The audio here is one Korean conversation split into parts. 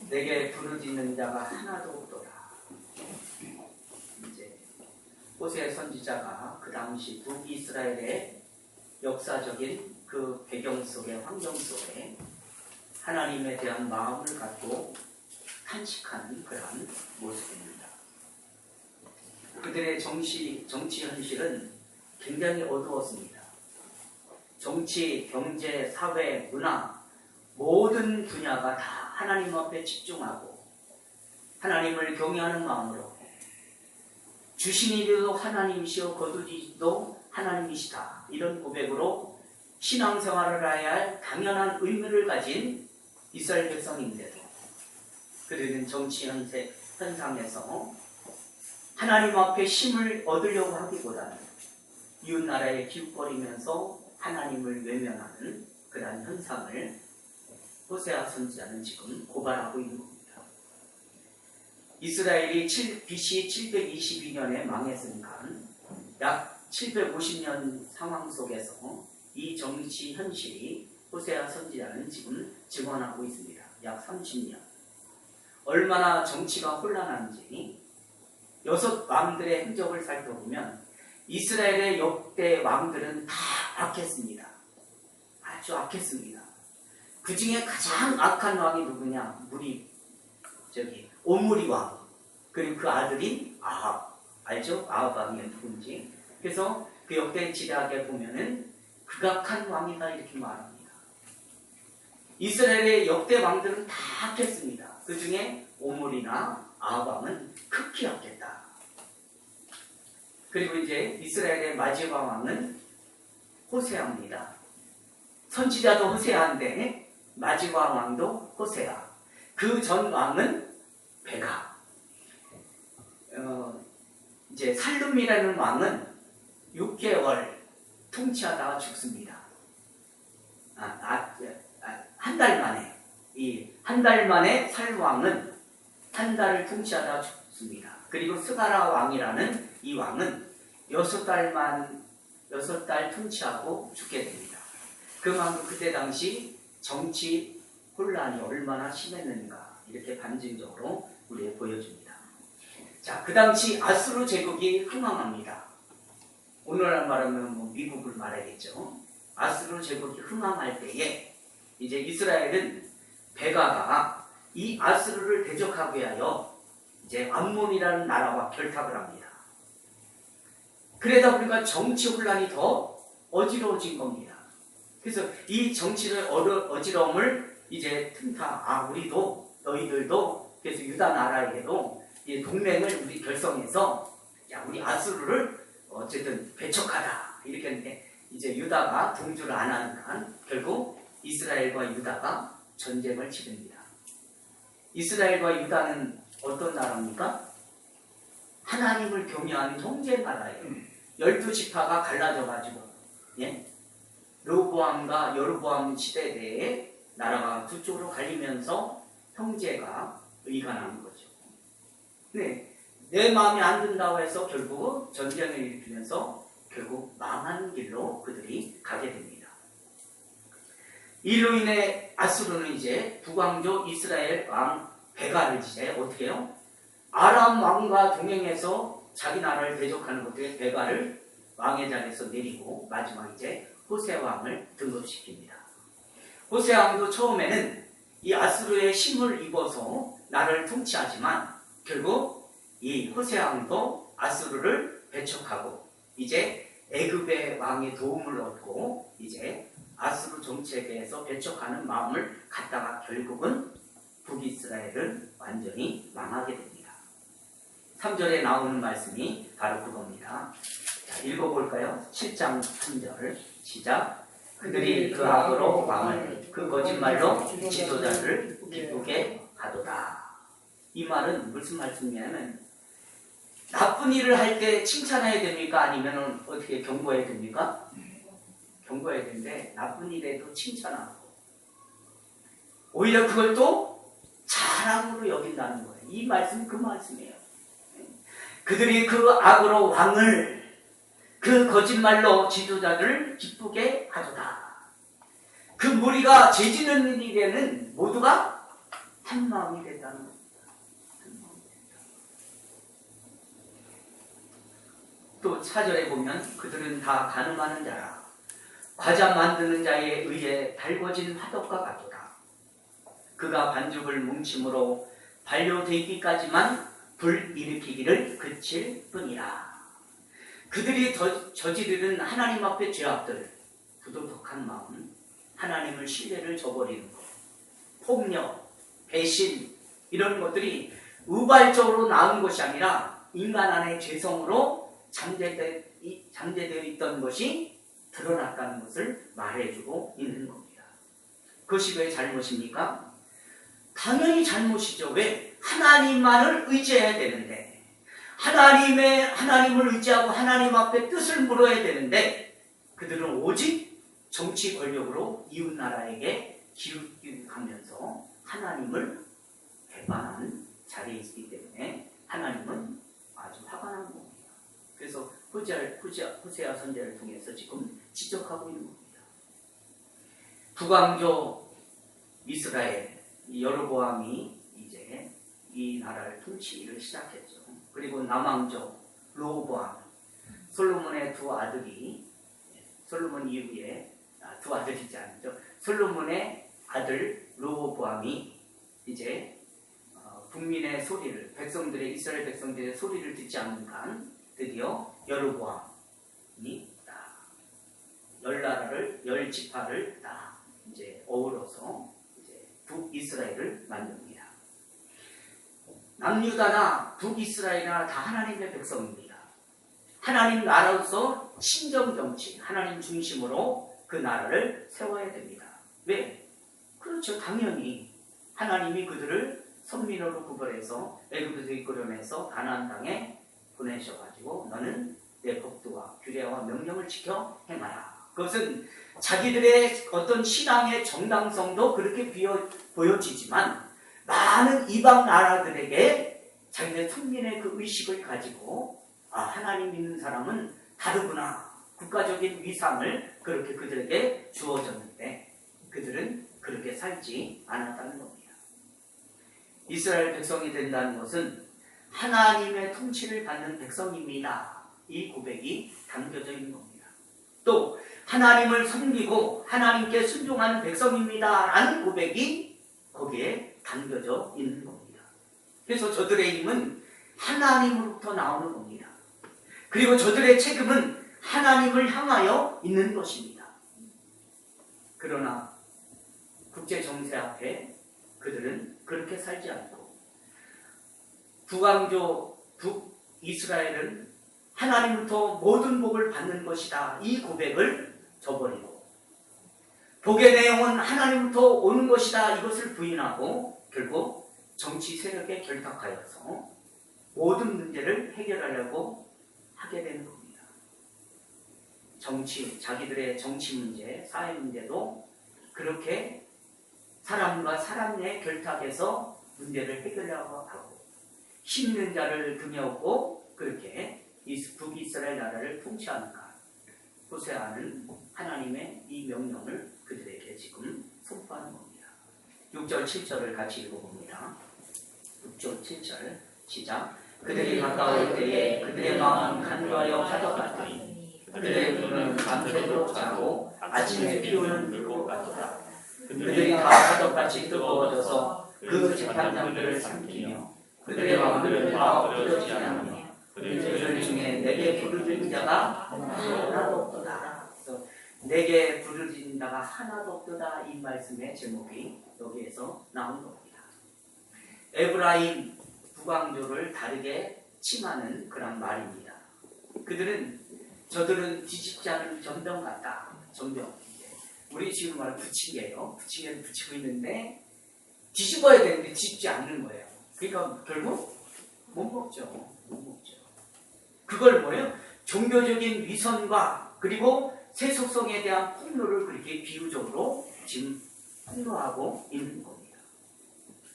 내게 부르짖는 자가 하나도 없더라. 이제 호세아 선지자가 그 당시 북이스라엘의 역사적인 그 배경 속에, 환경 속에 하나님에 대한 마음을 갖고 탄식하는 그러한 모습입니다. 그들의 정치 현실은 굉장히 어두웠습니다. 정치, 경제, 사회, 문화 모든 분야가 다 하나님 앞에 집중하고 하나님을 경외하는 마음으로 주신 이도 하나님이시오 거두시도 하나님이시다, 이런 고백으로 신앙생활을 해야 할 당연한 의무를 가진 이스라엘 백성인데도 그들은 정치 현상에서 하나님 앞에 힘을 얻으려고 하기보다는 이웃나라에 기웃거리면서 하나님을 외면하는 그러한 현상을 호세아 선지자는 지금 고발하고 있는 겁니다. 이스라엘이 BC 722년에 망했으니까 약 750년 상황 속에서 이 정치 현실이 호세아 선지자는 지금 증언하고 있습니다. 약 30년. 얼마나 정치가 혼란한지 6 왕들의 행적을 살펴보면 이스라엘의 역대 왕들은 다 악했습니다. 아주 악했습니다. 그 중에 가장 악한 왕이 누구냐? 오므리 왕. 그리고 그 아들이 아합. 알죠? 아합 왕이 누군지. 그래서 그 역대 지략에 보면은 극악한 왕이다, 이렇게 말합니다. 이스라엘의 역대 왕들은 다 악했습니다. 그 중에 오므리나 아합 왕은 극히 악했다. 그리고 이제 이스라엘의 마지막 왕은 호세아입니다. 선지자도 호세아인데 마지막 왕도 호세아. 그 전 왕은 베가. 이제 살룸이라는 왕은 6개월 통치하다가 죽습니다. 한 달 만에. 이 한 달 만에 살왕은 한 달을 통치하다가 죽습니다. 그리고 스가라 왕이라는 이 왕은 6달 통치하고 죽게 됩니다. 그만큼 그때 당시 정치 혼란이 얼마나 심했는가, 이렇게 반증적으로 우리에 보여줍니다. 자, 그 당시 아수르 제국이 흥왕합니다. 오늘날 말하면 미국을 말하겠죠. 아수르 제국이 흥왕할 때에 이제 이스라엘은 베가가 이 아수르를 대적하기 위하여 이제 암몬이라는 나라와 결탁을 합니다. 그러다 보니까 정치 혼란이 더 어지러워진 겁니다. 그래서 이 정치를 어지러움을 이제 틈타, 우리도 너희들도, 그래서 유다 나라에도 이 동맹을 우리 결성해서 우리 아수르를 어쨌든 배척하다, 이렇게 했는데 이제 유다가 동조를 안 하니까 결국 이스라엘과 유다가 전쟁을 치릅니다. 이스라엘과 유다는 어떤 나라입니까? 하나님을 경외하는 형제 나라예요. 12지파가 갈라져가지고, 르호보암과 여로보암 시대에 나라가 두 쪽으로 갈리면서 형제가 의간하는 거죠. 내 마음에 안 든다고 해서 결국 전쟁을 일으키면서 결국 망하는 길로 그들이 가게 됩니다. 이로 인해 아수르는 이제 북왕조 이스라엘 왕 베가를 이제 어떻게 해요? 아람 왕과 동행해서 자기 나라를 대적하는 것들에 베가를 왕의 자리에서 내리고 마지막 이제 호세아 왕을 등극시킵니다. 호세아 왕도 처음에는 이 아수르의 힘을 입어서 나라를 통치하지만 결국 이 호세아 왕도 아수르를 배척하고 이제 애굽의 왕의 도움을 얻고 이제 아수르 정책에서 배척하는 마음을 갖다가 결국은 북이스라엘은 완전히 망하게 됩니다. 3절에 나오는 말씀이 바로 그겁니다. 자, 읽어볼까요? 7장 3절 시작. 그들이 그 악으로 왕을 그 거짓말로 지도자를 기쁘게 하도다. 이 말은 무슨 말씀이냐면 나쁜 일을 할 때 칭찬해야 됩니까? 아니면 어떻게 경고해야 됩니까? 경고해야 되는데 나쁜 일에도 칭찬하고 오히려 그걸 또 자랑으로 여긴다는 거예요. 이 말씀이 그 말씀이에요. 그들이 그 악으로 왕을 그 거짓말로 지도자를 기쁘게 하도다. 그 무리가 죄짓는 일에는 모두가 한 마음이 됐다는 겁니다. 한 마음이 됐다. 또 4절에 보면 그들은 다 가늠하는 자라 과자 만드는 자에 의해 달궈진 화덕과 같도다. 그가 반죽을 뭉침으로 반려되기까지만 불일으키기를 그칠 뿐이라. 그들이 저지르는 하나님 앞의 죄악들, 부도덕한 마음, 하나님을 신뢰를 저버리는 것, 폭력, 배신 이런 것들이 우발적으로 나온 것이 아니라 인간 안의 죄성으로 잠재되어 있던 것이 드러났다는 것을 말해주고 있는 겁니다. 그것이 왜 잘못입니까? 당연히 잘못이죠. 왜? 하나님만을 의지해야 되는데, 하나님을 의지하고 하나님 앞에 뜻을 물어야 되는데, 그들은 오직 정치 권력으로 이웃 나라에게 기웃기웃하면서 하나님을 배반하는 자리에 있기 때문에 하나님은 아주 화가 난 겁니다. 그래서 호세아 선지자를 통해서 지금 지적하고 있는 겁니다. 북왕조 이스라엘 여로보암이 이제 이 나라를 통치를 시작했죠. 그리고 남왕조 르호보암, 솔로몬의 두 아들이, 솔로몬 이후에 두 아들이지 않죠. 솔로몬의 아들 르호보암이 이제 국민의 소리를, 이스라엘 백성들의 소리를 듣지 않는가 드디어 여로보암이 열 지파를 다 이제 어우러서 이제 북이스라엘을 만듭니다. 남유다나 북이스라엘이나 다 하나님의 백성입니다. 하나님 나라로서 신정 정치, 하나님 중심으로 그 나라를 세워야 됩니다. 왜? 그렇죠. 당연히 하나님이 그들을 선민으로 구별해서 애굽에서 이끌어내서 가나안 땅에 보내셔가지고 너는 내 법도와 규례와 명령을 지켜 행하라. 그것은 자기들의 어떤 신앙의 정당성도 그렇게 보여지지만 많은 이방 나라들에게 자기들 선민의 그 의식을 가지고 하나님 믿는 사람은 다르구나. 국가적인 위상을 그렇게 그들에게 주어졌는데 그들은 그렇게 살지 않았다는 겁니다. 이스라엘 백성이 된다는 것은 하나님의 통치를 받는 백성입니다. 이 고백이 담겨져 있는 겁니다. 또 하나님을 섬기고 하나님께 순종하는 백성입니다. 라는 고백이 거기에 담겨져 있는 겁니다. 그래서 저들의 힘은 하나님으로부터 나오는 겁니다. 그리고 저들의 책임은 하나님을 향하여 있는 것입니다. 그러나 국제 정세 앞에 그들은 그렇게 살지 않고 북왕조 북이스라엘은 하나님부터 모든 복을 받는 것이다. 이 고백을 저버리고 복의 내용은 하나님부터 오는 것이다. 이것을 부인하고 결국 정치 세력에 결탁하여서 모든 문제를 해결하려고 하게 되는 겁니다. 자기들의 정치 문제, 사회 문제도 그렇게 사람과 사람의 결탁해서 문제를 해결하려고 하고 힘있는 자를 등에 업고 그렇게 북이스라엘 나라를 통치하는가. 호세아는 하나님의 이 명령을 그들에게 지금 선포하는 겁니다. 6절 7절을 같이 읽어봅니다. 6절 7절 시작. 그들이 가까울 때에 그들의 마음은 간과하여 화덕 같으니 그들의 눈은 밤새도록 자고 아침에 피우는 불꽃 같도다. 그들이 다 화덕같이 뜨거워져서 그 재판장들을 삼키며 그들의 마음들은 다 엎드러지지 않으며 그들 중에 내게 부르짖는 자가 하나도 없도다. 내게 부르짖는 자가 하나도 없도다. 이 말씀의 제목이 여기에서 나온 겁니다. 에브라임 북왕조를 다르게 칭하는 그런 말입니다. 저들은 뒤집지 않은 전병 같다. 전병. 우리 지금 말하는 부침개예요. 부침개를 붙이고 있는데 뒤집어야 되는데 뒤집지 않는 거예요. 그러니까 결국 못 먹죠. 그걸 뭐예요? 종교적인 위선과 그리고 세속성에 대한 폭로를 그렇게 비유적으로 지금 폭로하고 있는 겁니다.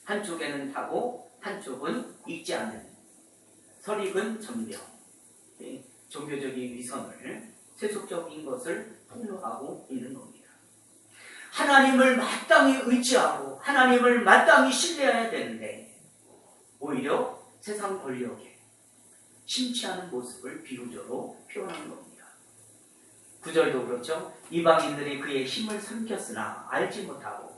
한쪽에는 타고 한쪽은 익지 않는 설익은 전병, 종교적인 위선을 세속적인 것을 폭로하고 있는 겁니다. 하나님을 마땅히 의지하고 하나님을 마땅히 신뢰해야 되는데 오히려 세상 권력에 심취하는 모습을 비유적으로 표현하는 겁니다. 9절도 그렇죠. 이방인들이 그의 힘을 삼켰으나 알지 못하고.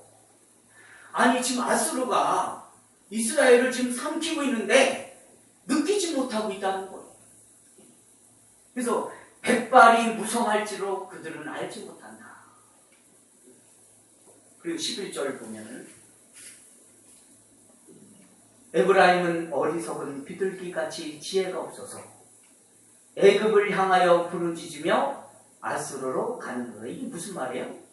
아니 지금 아수르가 이스라엘을 지금 삼키고 있는데 느끼지 못하고 있다는 거예요. 그래서 백발이 무성할지로 그들은 알지 못한다. 그리고 11절 보면은 에브라임은 어리석은 비둘기같이 지혜가 없어서 애굽을 향하여 부르짖으며 아수르로 가는 거예요. 이게 무슨 말이에요?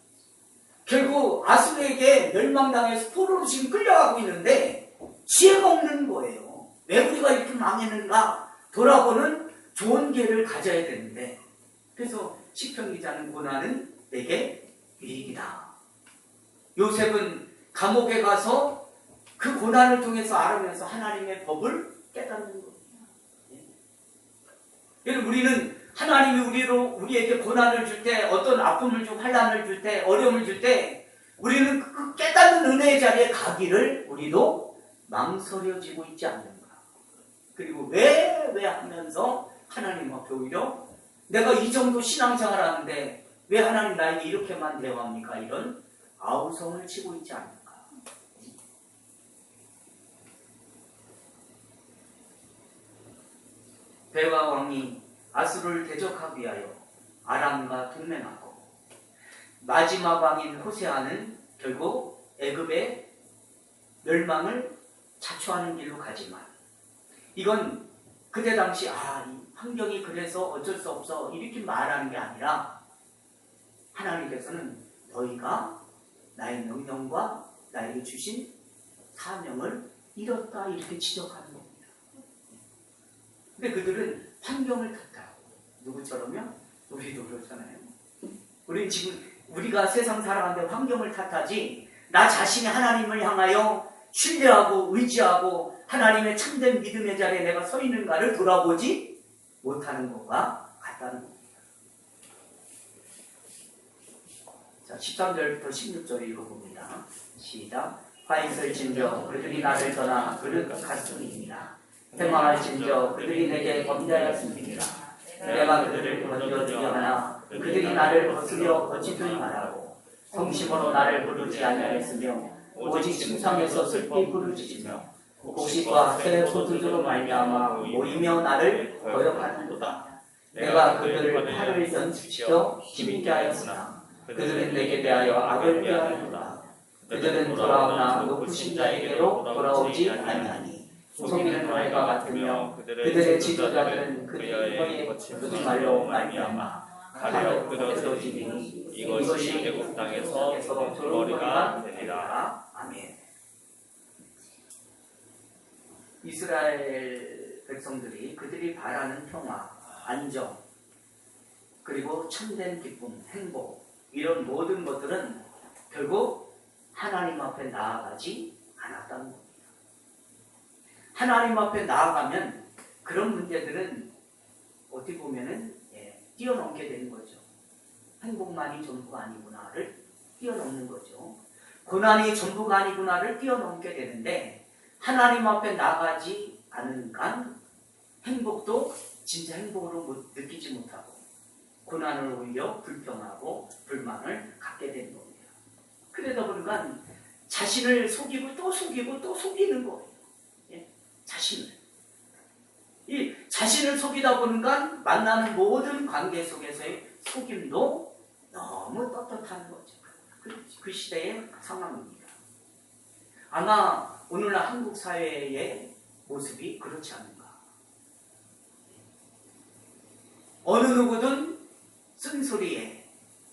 결국 아수르에게 멸망당해서 포로로 지금 끌려가고 있는데 지혜가 없는 거예요. 왜 우리가 이렇게 망했는가 돌아보는 좋은 기회를 가져야 되는데, 그래서 시편 기자는 고난은 내게 유익이다. 요셉은 감옥에 가서 그 고난을 통해서 알으면서 하나님의 법을 깨닫는 겁니다. 여러분, 우리는 하나님이 우리에게 고난을 줄 때, 어떤 아픔을 주고 환난을 줄 때, 어려움을 줄 때, 우리는 그 깨닫는 은혜의 자리에 가기를 우리도 망설여지고 있지 않는가. 그리고 왜 하면서 하나님 앞에 오히려 내가 이 정도 신앙생활 하는데 왜 하나님 나에게 이렇게만 대화합니까? 이런 아우성을 치고 있지 않는가. 베가 왕이 아수르를 대적하기 위하여 아람과 동맹하고, 마지막 왕인 호세아는 결국 애굽의 멸망을 자초하는 길로 가지만, 이건 그때 당시 이 환경이 그래서 어쩔 수 없어 이렇게 말하는 게 아니라 하나님께서는 너희가 나의 명령과 나에게 주신 사명을 잃었다 이렇게 지적하는 겁니다. 근데 그들은 환경을 탓하고, 누구처럼요? 우리도 그렇잖아요. 우리는 지금 우리가 세상 살아가는데 환경을 탓하지, 나 자신이 하나님을 향하여 신뢰하고 의지하고 하나님의 참된 믿음의 자리에 내가 서 있는가를 돌아보지 못하는 것과 같다는 겁니다. 자, 13절부터 16절 읽어봅니다. 시작. 화인설진저 그들이 나를 떠나 그릇 갔음이니라. 해망할진저 그들이 내게 범죄하였음이니라. 내가 그들을 건져주려 하나 그들이 나를 거스려 거치지 말라고 성심으로 나를 부르지 아니하였으며 오직 침상에서 슬피 부르짖으며 곡식과 새 포도주로 말미암아 모이며 나를 거역하는도다. 내가 그들을 팔을 연습시켜 힘있게 하였으나 그들은 내게 대하여 악을 꾀하는도다. 그들은 돌아오나 높으신 자에게로 돌아오지 아니하니 속이는 말과 같으며 그들의 지도자들은 그들의 혀에 거짓말로 말미암아 가려 끊어지니 이것이 애굽 땅에서 머리가 되리라. 아멘. 이스라엘 백성들이 그들이 바라는 평화, 안정, 그리고 참된 기쁨, 행복, 이런 모든 것들은 결국 하나님 앞에 나아가지 않았다는 겁니다. 하나님 앞에 나아가면 그런 문제들은 어떻게 보면은 뛰어넘게 되는 거죠. 행복만이 전부가 아니구나를 뛰어넘는 거죠. 고난이 전부가 아니구나를 뛰어넘게 되는데, 하나님 앞에 나가지 않으니까 행복도 진짜 행복으로 느끼지 못하고 고난을 오히려 불평하고 불만을 갖게 되는 겁니다. 그러다 보니까 자신을 속이고 또 속이고 또 속이는 거예요. 자신을 속이다 보니까 만나는 모든 관계 속에서의 속임도 너무 떳떳한 거죠. 그 시대의 상황입니다. 아마 오늘날 한국 사회의 모습이 그렇지 않은가. 어느 누구든 쓴소리에,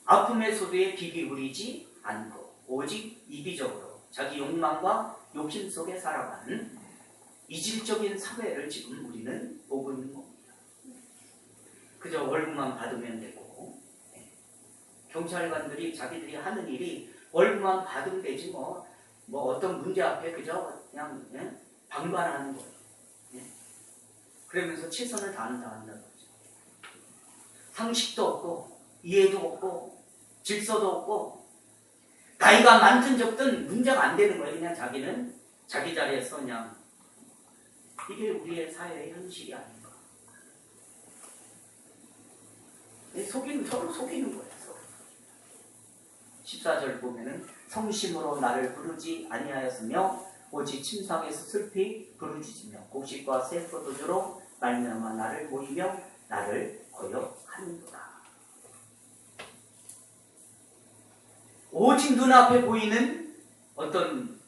아픔의 소리에 귀 기울이지 않고 오직 이기적으로 자기 욕망과 욕심 속에 살아가는 이질적인 사회를 지금 우리는 보고 있는 겁니다. 그저 월급만 받으면 되고, 경찰관들이 자기들이 하는 일이 월급만 받으면 되지 뭐 어떤 문제 앞에 그저 그냥 방관하는 거예요. 그러면서 최선을 다한다는 거죠. 상식도 없고 이해도 없고 질서도 없고 나이가 많든 적든 문제가 안 되는 거예요. 그냥 자기는 자기 자리에서 그냥. 이게 우리의 사회의 현실이 아닌가. 서로 속이는 거예요. 서로. 14절 보면은 성심으로 나를 부르지 아니하였으며 오직 침상에서 슬피 부르짖으며 곡식과 새 포도주로 말미암아 나를 모이며 나를 거역하는도다. 오직 눈앞에 보이는 어떤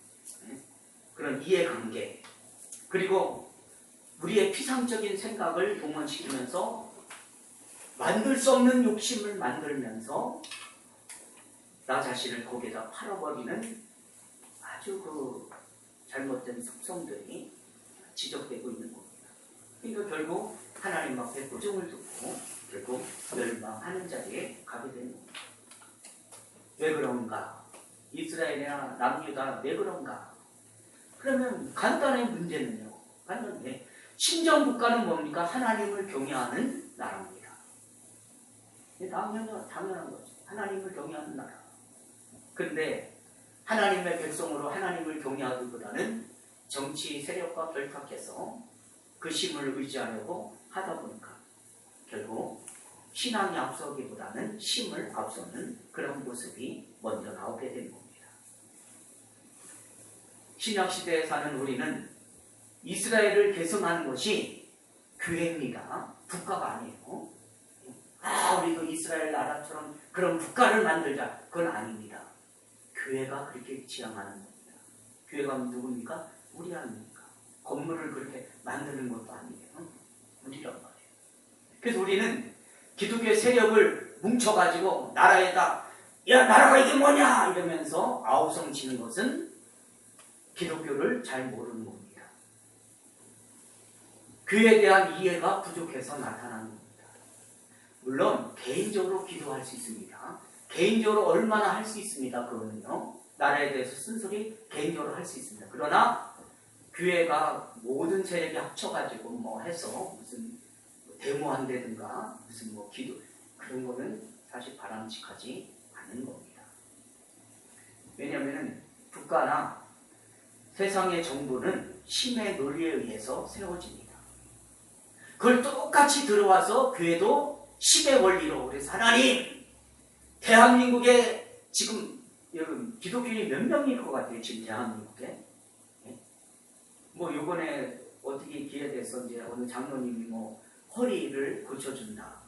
그런 이해관계, 그리고 우리의 피상적인 생각을 동원시키면서 만들 수 없는 욕심을 만들면서 나 자신을 거기에다 팔아버리는 아주 그 잘못된 속성들이 지적되고 있는 겁니다. 그러니까 결국 하나님 앞에 고정을 두고 결국 멸망하는 자리에 가게 되는 겁니다. 왜 그런가? 이스라엘이나 남유다 왜 그런가? 그러면 간단한 문제는요. 간단해. 신정 국가는 뭡니까? 하나님을 경외하는 나라입니다. 당연한 거죠. 하나님을 경외하는 나라. 그런데 하나님의 백성으로 하나님을 경외하기보다는 정치 세력과 결탁해서 그 힘을 의지하려고 하다 보니까 결국 신앙이 앞서기보다는 힘을 앞서는 그런 모습이 먼저 나오게 된 겁니다. 신약시대에 사는 우리는 이스라엘을 계승하는 것이 교회입니다. 국가가 아니에요. 우리도 이스라엘 나라처럼 그런 국가를 만들자. 그건 아닙니다. 교회가 그렇게 지향하는 겁니다. 교회가 누굽니까? 우리 아닙니까? 건물을 그렇게 만드는 것도 아니에요. 우리란 말이에요. 그래서 우리는 기독교의 세력을 뭉쳐가지고 나라에다 야 나라가 이게 뭐냐 이러면서 아우성 치는 것은 기독교를 잘 모르는 겁니다. 교회에 대한 이해가 부족해서 나타나는 겁니다. 물론 개인적으로 기도할 수 있습니다. 개인적으로 얼마나 할 수 있습니다. 그거는요. 나라에 대해서 쓴소리 개인적으로 할 수 있습니다. 그러나 교회가 모든 세력이 합쳐가지고 뭐 해서 무슨 데모한다든가 무슨 뭐 기도 그런 거는 사실 바람직하지 않은 겁니다. 왜냐하면 국가나 세상의 정부는 힘의 논리에 의해서 세워집니다. 그걸 똑같이 들어와서 교회도 힘의 원리로 그래서 하나님 대한민국에 지금 여러분 기독교인이 몇 명일 것 같아요? 지금 대한민국에? 뭐 요번에 어떻게 기회돼서 이제 어느 장로님이 뭐 허리를 고쳐준다,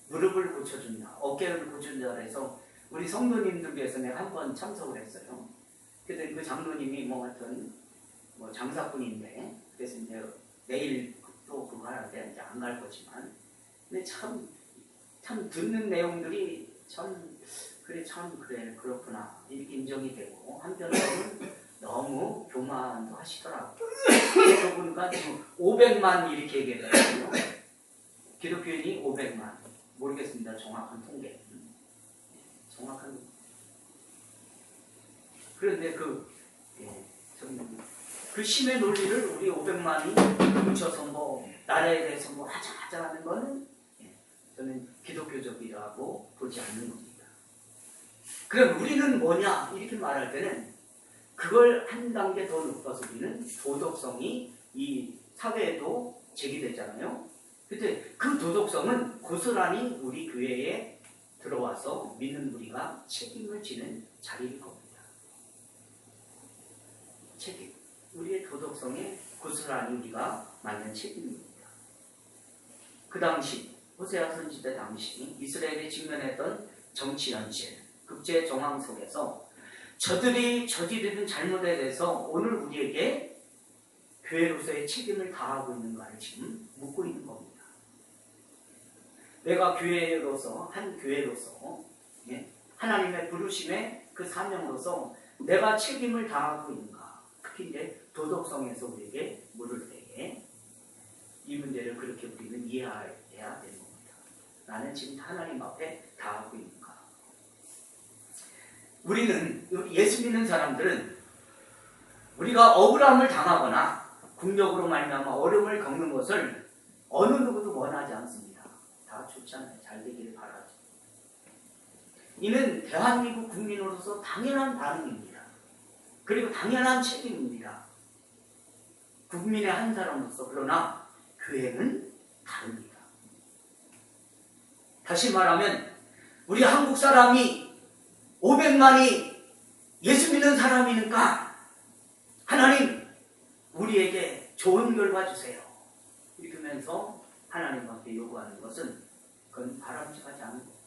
무릎을 고쳐준다, 어깨를 고쳐준다 해서 우리 성도님들께서 내가 한번 참석을 했어요. 그때 그 장로님이 뭐 하여튼 뭐 장사꾼인데 그래서 이제 내일 또 그거 하는데 이제 안 갈 거지만 근데 참 듣는 내용들이 참 그래 그렇구나 이렇게 인정이 되고 한편으로는 너무 교만도 하시더라고요. 그러다 보니까 지금 500만 이렇게 얘기했거든요. 기독교인이 500만 모르겠습니다. 정확한 통계. 정확한 그런데 그 힘의 논리를 우리 500만이 뭉쳐서 뭐 나라에 대해서 뭐 하자 하는 거는 저는 기독교적이라고 보지 않는 겁니다. 그럼 우리는 뭐냐 이렇게 말할 때는 그걸 한 단계 더 높아서 우리는 도덕성이 이 사회에도 제기되잖아요. 근데 그 도덕성은 고스란히 우리 교회에 들어와서 믿는 우리가 책임을 지는 자리일 겁니다. 책임. 우리의 도덕성에 고스란히 우리가 맞는 책임입니다. 그 당시 호세아 선지자 당시 이스라엘이 직면했던 정치 현실, 국제 정황 속에서 저들이 저지르는 잘못에 대해서 오늘 우리에게 교회로서의 책임을 다하고 있는가를 지금 묻고 있는 겁니다. 내가 교회로서 한 교회로서 하나님의 부르심의 그 사명으로서 내가 책임을 다하고 있는가, 특히 이제 도덕성에서 우리에게 물을 때에 이 문제를 그렇게 우리는 이해해야 되는 겁니다. 나는 지금 하나님 앞에 다하고 있는가? 우리는 예수 믿는 사람들은 우리가 억울함을 당하거나 국력으로 말미암아 어려움을 겪는 것을 어느 누구도 원하지 않습니다. 다 좋잖아요. 잘 되기를 바라죠. 이는 대한민국 국민으로서 당연한 반응입니다. 그리고 당연한 책임입니다. 국민의 한 사람으로서. 그러나 교회는 다릅니다. 다시 말하면 우리 한국 사람이 500만이 예수 믿는 사람이니까 하나님 우리에게 좋은 결과 주세요. 이러면서 하나님 앞에 요구하는 것은 그건 바람직하지 않은 겁니다.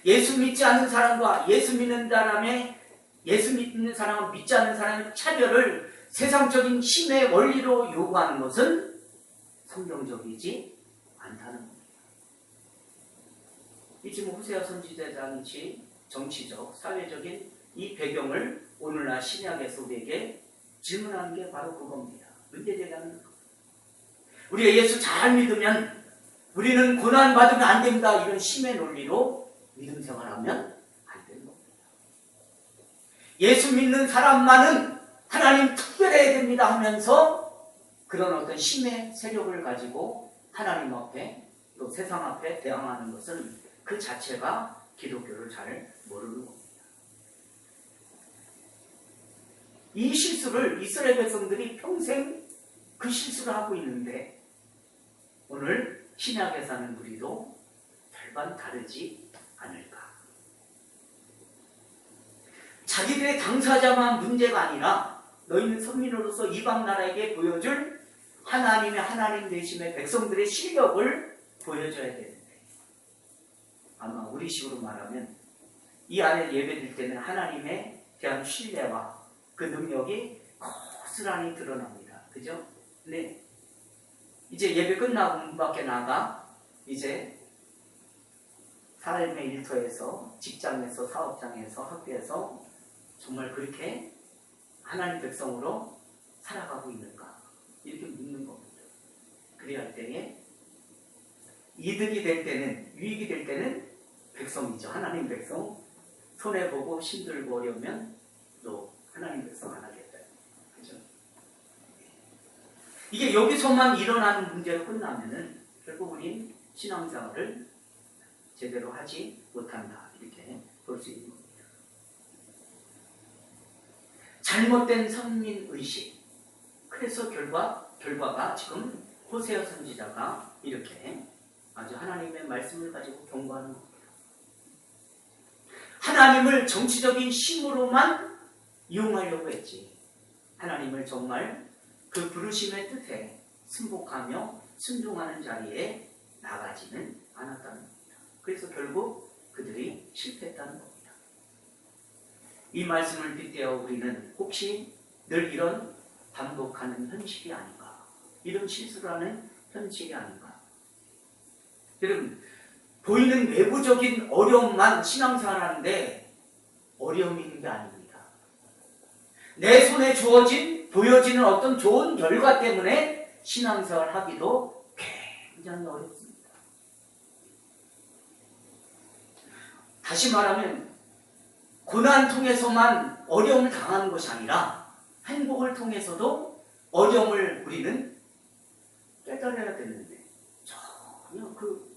예수 믿지 않는 사람과 예수 믿는 사람과 믿지 않는 사람의 차별을 세상적인 힘의 원리로 요구하는 것은 성경적이지 않다는 겁니다. 이 지금 호세아 선지자장치 정치적, 사회적인 이 배경을 오늘날 신약에서 우리에게 질문하는 게 바로 그겁니다. 문제제기하는 겁니다. 우리가 예수 잘 믿으면 우리는 고난받으면 안 됩니다. 이런 힘의 논리로 믿음 생활하면 안 되는 겁니다. 예수 믿는 사람만은 하나님 특별해야 됩니다 하면서 그런 어떤 힘의 세력을 가지고 하나님 앞에 또 세상 앞에 대항하는 것은 그 자체가 기독교를 잘 모르는 겁니다. 이 실수를 이스라엘 백성들이 평생 그 실수를 하고 있는데 오늘 신약에 사는 우리도 별반 다르지 않을까. 자기들의 당사자만 문제가 아니라 너희는 선민으로서 이방 나라에게 보여줄 하나님의 하나님 되심의 백성들의 실력을 보여줘야 되는데 아마 우리 식으로 말하면 이 안에 예배드릴 때는 하나님에 대한 신뢰와 그 능력이 고스란히 드러납니다. 그죠? 네. 이제 예배 끝나고 문 밖에 나가 이제 삶의 일터에서 직장에서 사업장에서 학교에서 정말 그렇게 하나님 백성으로 살아가고 있는가 이렇게 묻는 겁니다. 그래야 할 때에 이득이 될 때는 유익이 될 때는 백성이죠. 하나님 백성 손해보고 힘들고 어려우면 또 하나님 백성 안 하겠다. 그죠? 이게 여기서만 일어나는 문제로 끝나면은 결국 우린 신앙생활을 제대로 하지 못한다. 이렇게 볼 수 있는 겁니다. 잘못된 선민의식. 그래서 결과가 지금 호세아 선지자가 이렇게 아주 하나님의 말씀을 가지고 경고하는 겁니다. 하나님을 정치적인 힘으로만 이용하려고 했지. 하나님을 정말 그 부르심의 뜻에 승복하며 순종하는 자리에 나가지는 않았다는 겁니다. 그래서 결국 그들이 실패했다는 겁니다. 이 말씀을 빗대어 우리는 혹시 늘 이런 반복하는 현실이 아닌가, 이런 실수를 하는 현실이 아닌가. 여러분, 보이는 외부적인 어려움만 신앙생활하는데 어려움이 있는 게 아닙니다. 내 손에 주어진 보여지는 어떤 좋은 결과 때문에 신앙생활 하기도 굉장히 어렵습니다. 다시 말하면 고난 통해서만 어려움을 당하는 것이 아니라 행복을 통해서도 어려움을 우리는 깨달아야 되는데 전혀 그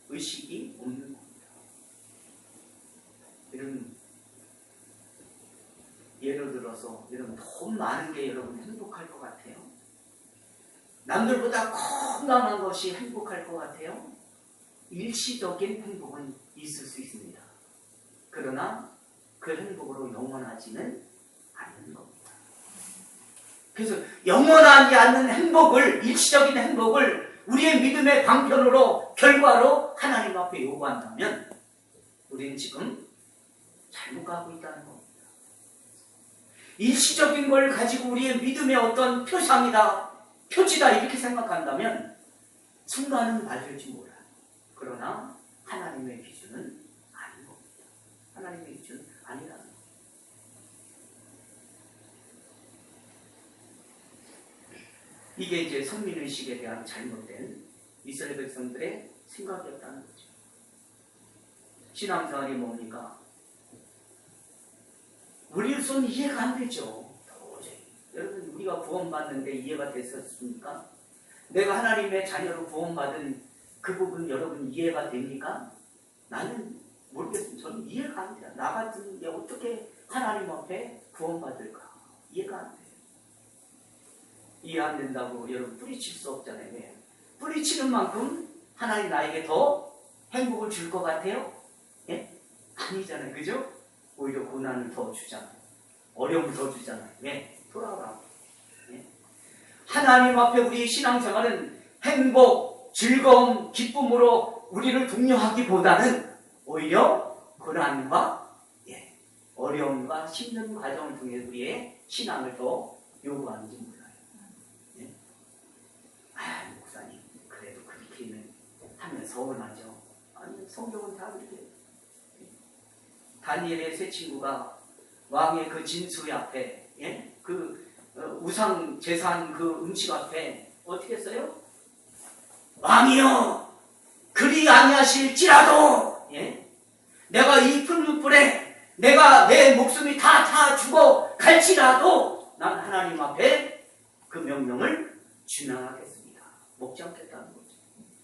의식이 없는 겁니다. 여러분, 예를 들어서 여러분 돈 많은 게 여러분 행복할 것 같아요? 남들보다 건강한 것이 행복할 것 같아요? 일시적인 행복은 있을 수 있습니다. 그러나 그 행복으로 영원하지는 않는 겁니다. 그래서 영원하지 않는 행복을, 일시적인 행복을 우리의 믿음의 방편으로, 결과로 하나님 앞에 요구한다면 우리는 지금 잘못 가고 있다는 겁니다. 일시적인 걸 가지고 우리의 믿음의 어떤 표상이다, 표지다 이렇게 생각한다면 순간은 맞을지 몰라요. 그러나 하나님의 기준은 아닌 겁니다. 하나님의 기준은 아니라는 겁니다. 이게 이제 선민의식에 대한 잘못된 이스라엘 백성들의 생각이었다는 거죠. 신앙생활이 뭡니까? 우리로서는 이해가 안 되죠. 도저히. 여러분, 우리가 구원받는데 이해가 됐었습니까? 내가 하나님의 자녀로 구원받은 그 부분 여러분 이해가 됩니까? 나는 모르겠습니다. 저는 이해가 안 돼요. 나 같은 게 어떻게 하나님 앞에 구원받을까? 이해가 안 돼요. 이해 안 된다고 여러분 뿌리칠 수 없잖아요. 왜? 뿌리치는 만큼 하나님 나에게 더 행복을 줄 것 같아요? 예? 아니잖아요. 그죠? 오히려 고난을 더 주잖아요. 어려움을 더 주잖아요. 왜? 돌아오라고. 예? 하나님 앞에 우리 신앙생활은 행복, 즐거움, 기쁨으로 우리를 독려하기보다는 오히려 고난과 어려움과 힘든 과정을 통해 우리의 신앙을 더 요구하는지 몰라요. 예? 아, 목사님, 그래도 그렇게는 하면 서운하죠. 아니, 성경은 다 그렇게. 다니엘의 세 친구가 왕의 그 진수 앞에, 예? 그 우상 제사한 그 음식 앞에 어떻게 했어요? 왕이여, 그리 아니하실지라도, 예? 내가 이 풀무불에 내가 내 목숨이 다 죽어 갈지라도 난 하나님 앞에 그 명령을 준행하겠습니다. 먹지 않겠다는 거죠.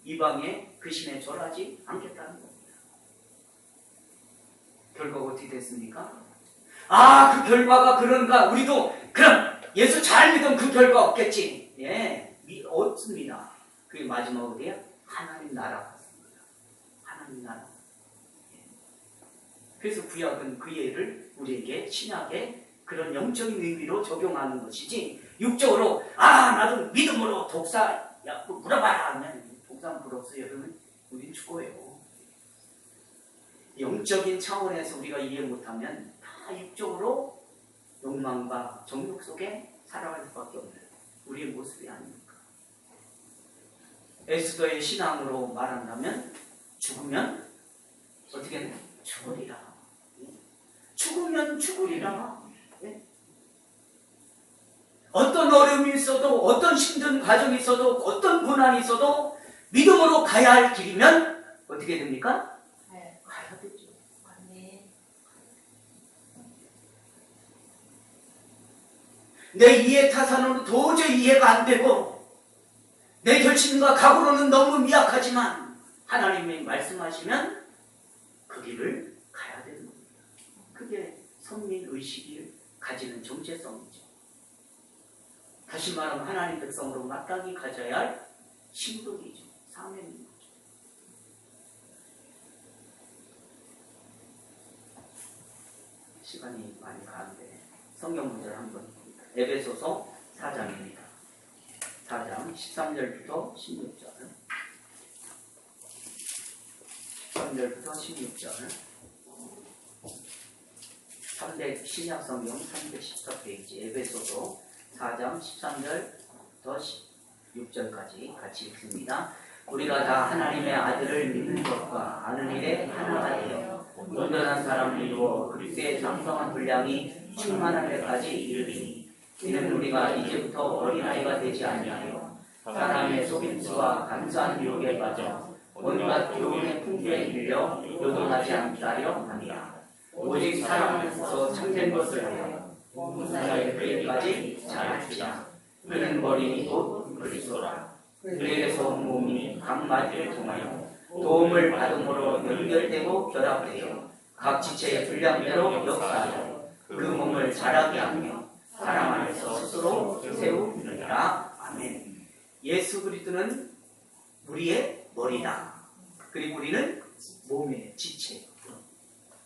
이방의 그 신에 절하지 않겠다는 겁니다. 결과가 어떻게 됐습니까? 아, 그 결과가 그런가? 우리도 그럼 예수 잘 믿으면 그 결과 없겠지. 예, 없습니다. 그게 마지막으로요, 하나님 나라 같습니다. 하나님 나라. 그래서 구약은 그 예를 우리에게 신약에 그런 영적인 의미로 적용하는 것이지, 육적으로 나도 믿음으로 독사 물어봐라 하면 독사 부럽어요. 여러분, 우린 죽어요. 영적인 차원에서 우리가 이해 못하면 다 육적으로 욕망과 정욕 속에 살아갈 수밖에 없는 우리의 모습이 아닙니까? 에스더의 신앙으로 말한다면 죽으면 어떻게 해? 죽으리라. 죽으면 죽으리라. 네? 어떤 어려움이 있어도, 어떤 힘든 과정이 있어도, 어떤 고난이 있어도 믿음으로 가야 할 길이면 어떻게 됩니까? 네. 가야 되죠. 네. 내 이해 타산으로 도저히 이해가 안 되고 내 결심과 각오로는 너무 미약하지만 하나님이 말씀하시면 그 길을 가야 되는 겁니다. 그게 선민의식이 가지는 정체성이죠. 다시 말하면 하나님 백성으로 마땅히 가져야 할 신분이죠. 사명인 거죠. 시간이 많이 가는데 성경 문제를 한번 봅니다. 에베소서 4장입니다. 4장 13절부터 16절. 13절부터 16절. 신약성경 314페이지 에베소서 4장 13절부터 16절까지 같이 읽습니다. 우리가 다 하나님의 아들을 믿는 것과 아는 일에 하나가 되어 온전한 사람을 이루어 그리스도의 장성한 분량이 충만할 때까지 이르리니, 이는 우리가 이제부터 어린아이가 되지 아니하여 사람의 속임수와 간사한 유혹에 빠져 온갖 교훈의 풍조에 밀려 요동하지 않다려 합니다. 오직 사랑 안에서 참된 것을 하여 문사의 그에까지 자랄지라. 그는 머리니 곧 그리스도라. 그에게서 온 몸이 각 마디를 통하여 도움을 받음으로 연결되고 결합되어 각 지체의 분량대로 역사하여 그 몸을 자라게 하며 사랑 안에서 스스로 세우느니라. 아멘. 예수 그리스도는 우리의 머리다. 그리고 우리는 몸의 지체.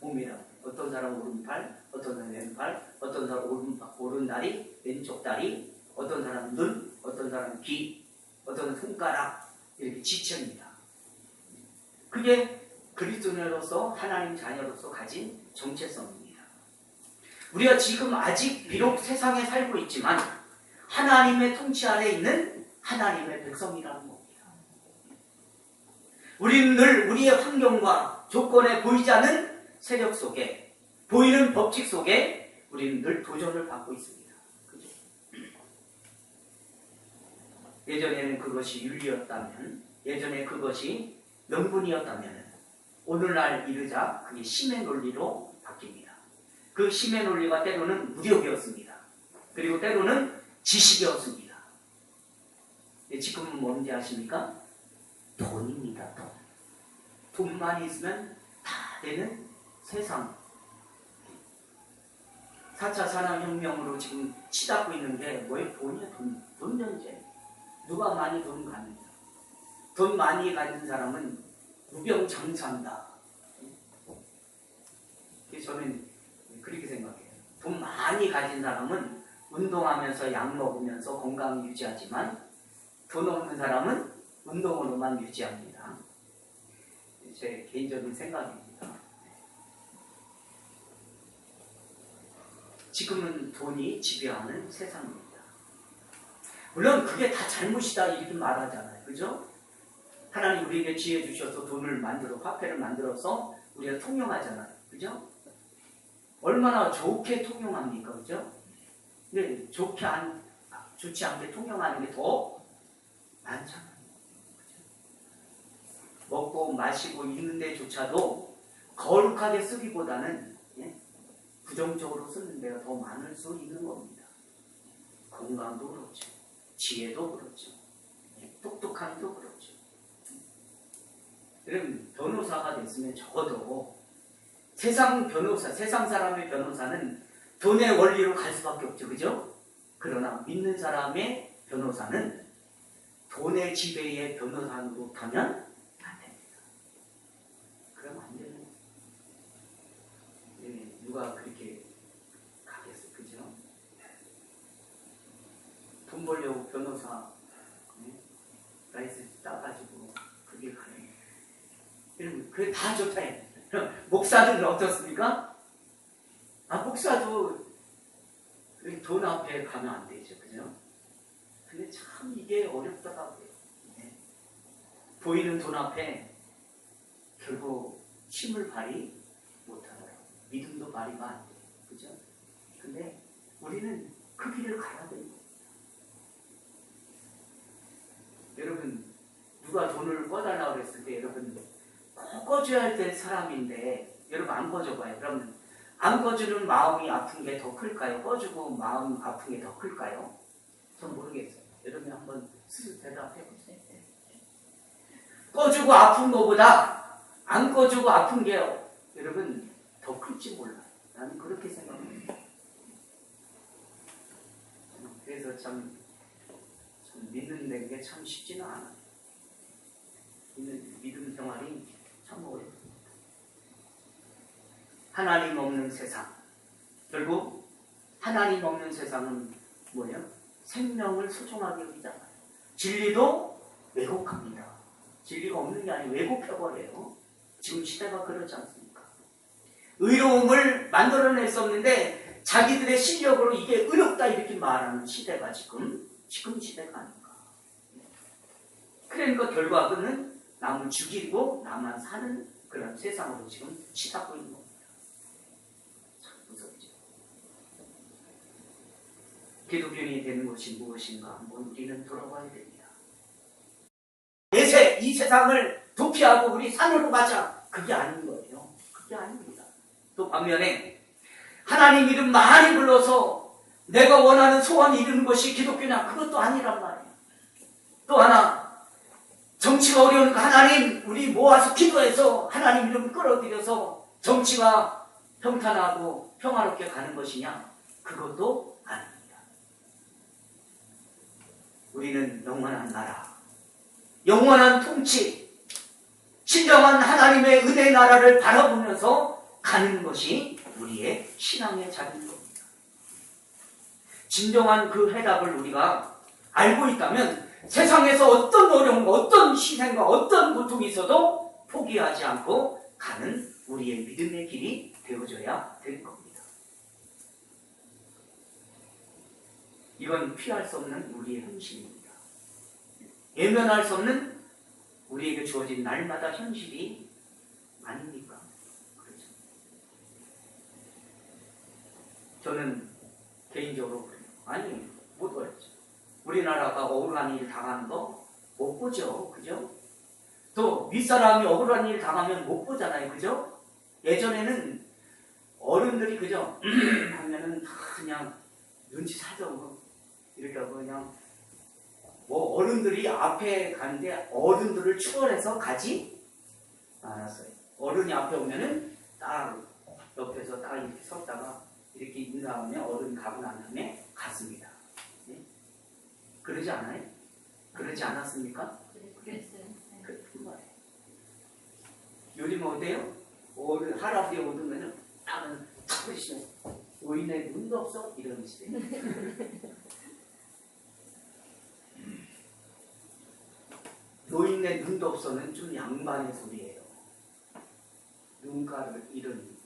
몸이라. 어떤 사람은 오른팔, 어떤 사람은 왼팔, 어떤 사람은 오른다리, 왼쪽 다리, 어떤 사람은 눈, 어떤 사람은 귀, 어떤 사람은 손가락, 이렇게 지체입니다. 그게 그리스도인으로서 하나님 자녀로서 가진 정체성입니다. 우리가 지금 아직 비록 세상에 살고 있지만 하나님의 통치 아래 있는 하나님의 백성이라는 겁니다. 우리는 늘 우리의 환경과 조건에 보이지 않는 세력 속에, 보이는 법칙 속에 우리는 늘 도전을 받고 있습니다. 그죠? 예전에는 그것이 윤리였다면, 예전에 그것이 명분이었다면 오늘날 이르자 그게 심의 논리로 바뀝니다. 그 심의 논리가 때로는 무력이었습니다. 그리고 때로는 지식이었습니다. 지금은 뭔지 아십니까? 돈입니다. 돈만 있으면 다 되는 세상. 4차 산업혁명으로 지금 치닫고 있는 게 뭐예요? 돈이에요. 돈 전쟁. 누가 많이 돈 가느냐. 돈 많이 가진 사람은 무병장수한다. 저는 그렇게 생각해요. 돈 많이 가진 사람은 운동하면서 약 먹으면서 건강 유지하지만 돈 없는 사람은 운동으로만 유지합니다. 제 개인적인 생각입니다. 지금은 돈이 지배하는 세상입니다. 물론 그게 다 잘못이다 이렇게 말하잖아요. 그죠? 하나님 우리에게 지혜 주셔서 돈을 화폐를 만들어서 우리가 통용하잖아요. 그죠? 얼마나 좋게 통용합니까? 그죠? 근데 좋지 않게 통용하는 게 더 많잖아요. 그죠? 먹고 마시고 있는 데조차도 거룩하게 쓰기보다는 부정적으로 쓰는 데가 더 많을 수 있는 겁니다. 건강도 그렇죠. 지혜도 그렇죠. 똑똑함도 그렇죠. 여러분 변호사가 됐으면 적어도 세상 사람의 변호사는 돈의 원리로 갈 수밖에 없죠. 그죠? 그러나 믿는 사람의 변호사는 돈의 지배의 변호사로 가면 안 됩니다. 그러면 안 되는 누가 그렇게 가겠어. 그죠? 돈 벌려고 변호사 라이센스 따가지고 그게 가는 여러분 그게 다 좋다 해. 목사들은 어떻습니까? 목사도 돈 앞에 가면 안 되죠. 그죠? 근데 참 이게 어렵더라고요. 보이는 돈 앞에 결국 힘을 발휘 못하더라고요. 믿음도 발휘가 안 돼요. 그죠? 근데 우리는 그 길을 가야 됩니다. 여러분, 누가 돈을 꺼달라고 그랬을 때 여러분 꼭 꺼줘야 될 사람인데 여러분 안 꺼줘봐요. 그러면 안 꺼주는 마음이 아픈 게 더 클까요? 꺼주고 마음 아픈 게 더 클까요? 전 모르겠어요. 여러분 한번 스스로 대답해 보세요. 꺼주고 아픈 것보다 안 꺼주고 아픈 게 여러분 더 클지 몰라요. 나는 그렇게 생각합니다. 그래서 참 믿는 게 참 쉽지는 않아요. 믿음 생활이 참 어렵습니다. 하나님 없는 세상. 결국 하나님 없는 세상은 뭐예요? 생명을 소중하게 여기잖아요. 진리도 왜곡합니다. 진리가 없는 게 아니고 왜곡해버려요. 지금 시대가 그렇지 않습니까? 의로움을 만들어낼 수 없는데 자기들의 실력으로 이게 의롭다 이렇게 말하는 시대가 지금 시대가 아닌가. 그러니까 결과는 남을 죽이고 나만 사는 그런 세상으로 지금 치닫고 있는 겁니다. 참 무섭죠. 기독교인이 되는 것이 무엇인가 한번 우리는 돌아봐야 됩니다. 내세 이 세상을 도피하고 우리 산으로 가자. 그게 아닌 거예요. 그게 아닙니다. 또 반면에 하나님 이름 많이 불러서 내가 원하는 소원 이루는 것이 기독교냐? 그것도 아니란 말이에요. 또 하나 정치가 어려우니까 하나님 우리 모아서 기도해서 하나님 이름 끌어들여서 정치가 평탄하고 평화롭게 가는 것이냐? 그것도 아닙니다. 우리는 영원한 나라, 영원한 통치, 진정한 하나님의 은혜의 나라를 바라보면서 가는 것이 우리의 신앙의 자리인 겁니다. 진정한 그 해답을 우리가 알고 있다면 세상에서 어떤 어려움과 어떤 희생과 어떤 고통이 있어도 포기하지 않고 가는 우리의 믿음의 길이 되어져야 되는 겁니다. 이건 피할 수 없는 우리의 현실입니다. 외면할 수 없는 우리에게 주어진 날마다 현실이 아닙니까? 그렇죠. 저는 개인적으로 그래요. 아니, 못 어렵죠. 우리나라가 억울한 일 당하는 거 못 보죠. 그죠? 또 윗사람이 억울한 일 당하면 못 보잖아요. 그죠? 예전에는 어른들이 그죠? 하면은 다 그냥 눈치 살펴보고 이렇게 하고 그냥 뭐 어른들이 앞에 가는데 어른들을 추월해서 가지 않았어요. 어른이 앞에 오면은 딱 옆에서 딱 이렇게 섰다가 이렇게 인사하면 어른이 가고 난 다음에 갔습니다. 네? 그러지 않아요? 그러지 않았습니까? 그랬어요. 그런 거예요. 요즘 어때요? 할아버지 오면은 나는 탁 그러시면 노인네 눈도 없어? 이런 시대. 노인네 눈도 없어는 좀 양반의 소리예요. 눈가를 잃은.